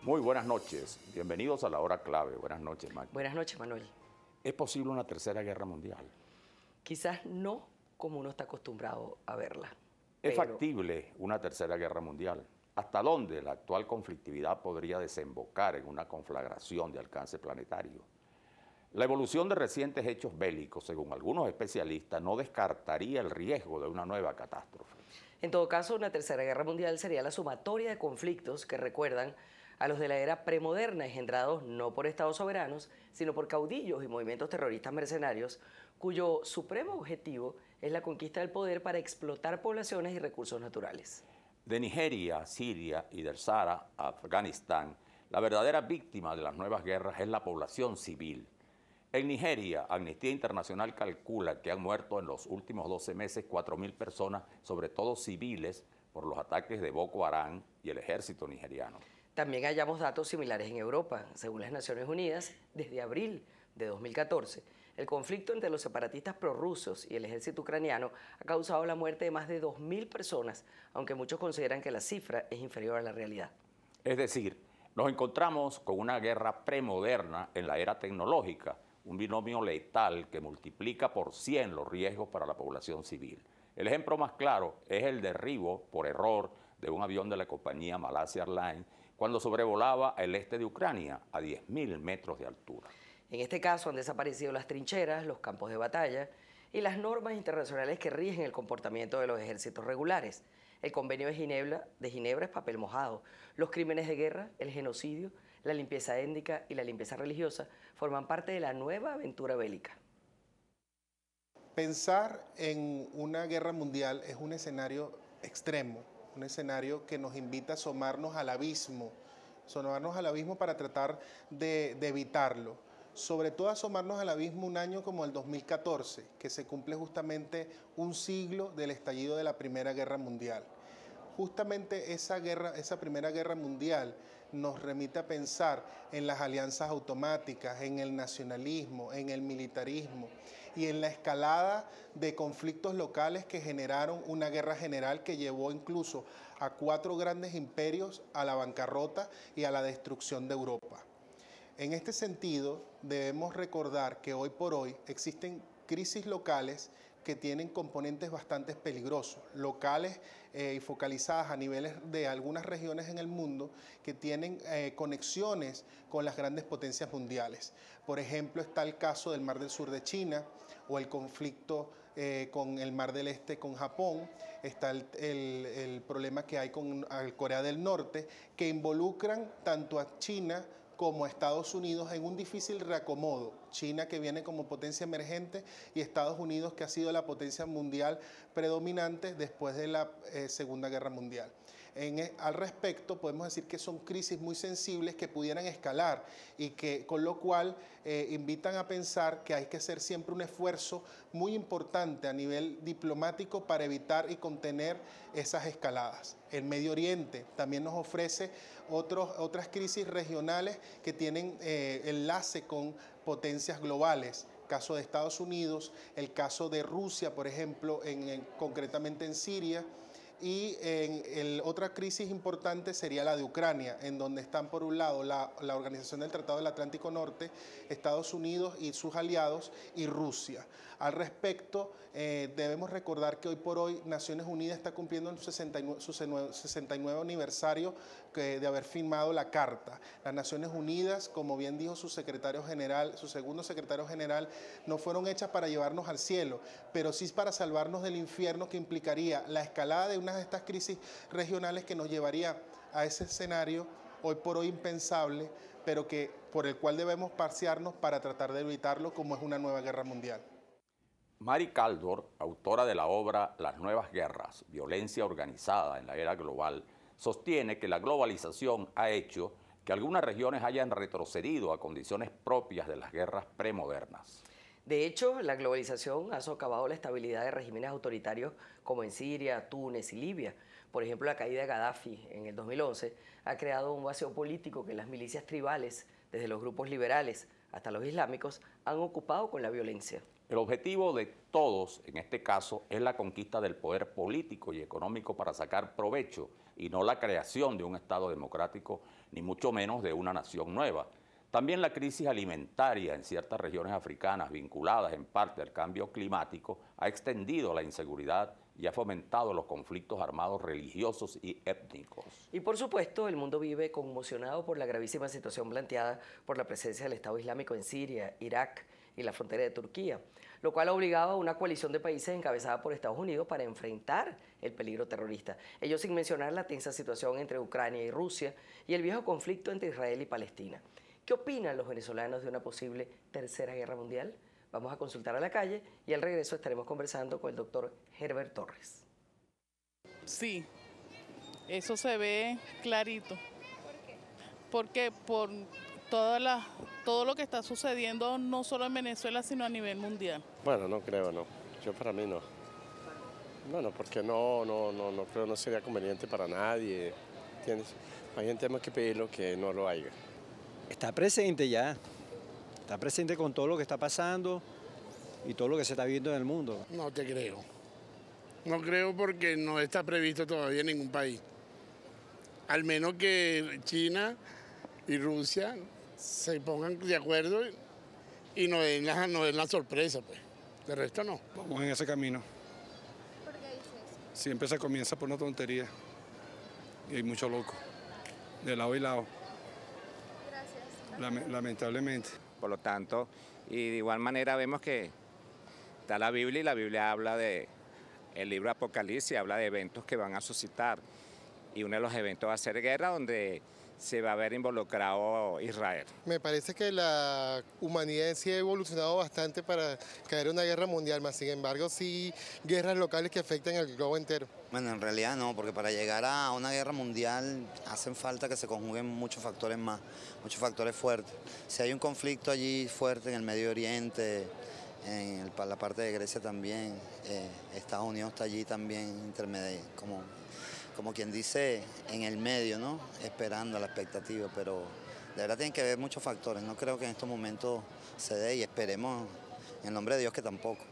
Muy buenas noches, bienvenidos a la hora clave. Buenas noches, Maggie. Buenas noches, Manuel. ¿Es posible una tercera guerra mundial? Quizás no como uno está acostumbrado a verla. ¿Es factible una tercera guerra mundial? ¿Hasta dónde la actual conflictividad podría desembocar en una conflagración de alcance planetario? La evolución de recientes hechos bélicos, según algunos especialistas, no descartaría el riesgo de una nueva catástrofe. En todo caso, una tercera guerra mundial sería la sumatoria de conflictos que recuerdan a los de la era premoderna, engendrados no por estados soberanos, sino por caudillos y movimientos terroristas mercenarios, cuyo supremo objetivo es la conquista del poder para explotar poblaciones y recursos naturales. De Nigeria, Siria y del Sahara a Afganistán, la verdadera víctima de las nuevas guerras es la población civil. En Nigeria, Amnistía Internacional calcula que han muerto en los últimos 12 meses 4.000 personas, sobre todo civiles, por los ataques de Boko Haram y el ejército nigeriano. También hallamos datos similares en Europa. Según las Naciones Unidas, desde abril de 2014, el conflicto entre los separatistas prorrusos y el ejército ucraniano ha causado la muerte de más de 2.000 personas, aunque muchos consideran que la cifra es inferior a la realidad. Es decir, nos encontramos con una guerra premoderna en la era tecnológica, un binomio letal que multiplica por 100 los riesgos para la población civil. El ejemplo más claro es el derribo por error de un avión de la compañía Malaysia Airlines cuando sobrevolaba el este de Ucrania a 10.000 metros de altura. En este caso han desaparecido las trincheras, los campos de batalla y las normas internacionales que rigen el comportamiento de los ejércitos regulares. El Convenio de Ginebra es papel mojado. Los crímenes de guerra, el genocidio, la limpieza étnica y la limpieza religiosa forman parte de la nueva aventura bélica. Pensar en una guerra mundial es un escenario extremo, un escenario que nos invita a asomarnos al abismo para tratar de evitarlo. Sobre todo asomarnos al abismo un año como el 2014, que se cumple justamente un siglo del estallido de la Primera Guerra Mundial. Justamente esa Primera Guerra Mundial nos remite a pensar en las alianzas automáticas, en el nacionalismo, en el militarismo y en la escalada de conflictos locales que generaron una guerra general que llevó incluso a 4 grandes imperios a la bancarrota y a la destrucción de Europa. En este sentido, debemos recordar que hoy por hoy existen crisis locales que tienen componentes bastante peligrosos, locales y focalizadas a niveles de algunas regiones en el mundo que tienen conexiones con las grandes potencias mundiales. Por ejemplo, está el caso del Mar del Sur de China o el conflicto con el Mar del Este con Japón, está el problema que hay con Corea del Norte, que involucran tanto a China como a Estados Unidos en un difícil reacomodo. China, que viene como potencia emergente, y Estados Unidos, que ha sido la potencia mundial predominante después de la Segunda Guerra Mundial. Al respecto, podemos decir que son crisis muy sensibles que pudieran escalar y que, con lo cual, invitan a pensar que hay que hacer siempre un esfuerzo muy importante a nivel diplomático para evitar y contener esas escaladas. El Medio Oriente también nos ofrece otras crisis regionales que tienen enlace con potencias globales. Caso de Estados Unidos, el caso de Rusia, por ejemplo, concretamente en Siria. Y otra crisis importante sería la de Ucrania, en donde están por un lado la Organización del Tratado del Atlántico Norte, Estados Unidos y sus aliados, y Rusia. Al respecto, debemos recordar que hoy por hoy Naciones Unidas está cumpliendo su 69 aniversario de haber firmado la Carta. Las Naciones Unidas, como bien dijo su secretario general, su segundo secretario general, no fueron hechas para llevarnos al cielo, pero sí para salvarnos del infierno que implicaría la escalada de una de estas crisis regionales que nos llevaría a ese escenario hoy por hoy impensable, pero por el cual debemos pasearnos para tratar de evitarlo, como es una nueva guerra mundial. Mary Kaldor, autora de la obra Las Nuevas Guerras, Violencia Organizada en la Era Global, sostiene que la globalización ha hecho que algunas regiones hayan retrocedido a condiciones propias de las guerras premodernas. De hecho, la globalización ha socavado la estabilidad de regímenes autoritarios como en Siria, Túnez y Libia. Por ejemplo, la caída de Gaddafi en el 2011 ha creado un vacío político que las milicias tribales, desde los grupos liberales hasta los islámicos, han ocupado con la violencia. El objetivo de todos, en este caso, es la conquista del poder político y económico para sacar provecho y no la creación de un Estado democrático, ni mucho menos de una nación nueva. También la crisis alimentaria en ciertas regiones africanas, vinculadas en parte al cambio climático, ha extendido la inseguridad y ha fomentado los conflictos armados religiosos y étnicos. Y por supuesto, el mundo vive conmocionado por la gravísima situación planteada por la presencia del Estado Islámico en Siria, Irak y la frontera de Turquía, lo cual ha obligado a una coalición de países encabezada por Estados Unidos para enfrentar el peligro terrorista. Ello sin mencionar la tensa situación entre Ucrania y Rusia y el viejo conflicto entre Israel y Palestina. ¿Qué opinan los venezolanos de una posible tercera guerra mundial? Vamos a consultar a la calle y al regreso estaremos conversando con el doctor Herbert Torres. Sí, eso se ve clarito. ¿Por qué? Porque por todo lo que está sucediendo no solo en Venezuela, sino a nivel mundial. Bueno, no creo, no. Yo para mí no. Bueno, porque no creo no sería conveniente para nadie, ¿entiendes? Hay gente más que pedirlo que no lo haya. Está presente ya, está presente con todo lo que está pasando y todo lo que se está viendo en el mundo. No te creo. No creo porque no está previsto todavía en ningún país. Al menos que China y Rusia se pongan de acuerdo y no den la sorpresa, pues. De resto no. Vamos en ese camino. ¿Por qué dices eso? Siempre se comienza por una tontería y hay mucho loco, de lado y lado. Lamentablemente. Por lo tanto, y de igual manera vemos que está la Biblia y la Biblia habla de, el libro Apocalipsis habla de eventos que van a suscitar y uno de los eventos va a ser guerra donde se va a ver involucrado Israel. Me parece que la humanidad en sí ha evolucionado bastante para caer en una guerra mundial, más sin embargo sí guerras locales que afectan al globo entero. Bueno, en realidad no, porque para llegar a una guerra mundial hacen falta que se conjuguen muchos factores más, muchos factores fuertes. Si hay un conflicto allí fuerte en el Medio Oriente, en la parte de Grecia también, Estados Unidos está allí también intermedio, como quien dice, en el medio, ¿no? Esperando a la expectativa, pero de verdad tienen que haber muchos factores. No creo que en estos momentos se dé y esperemos en el nombre de Dios que tampoco.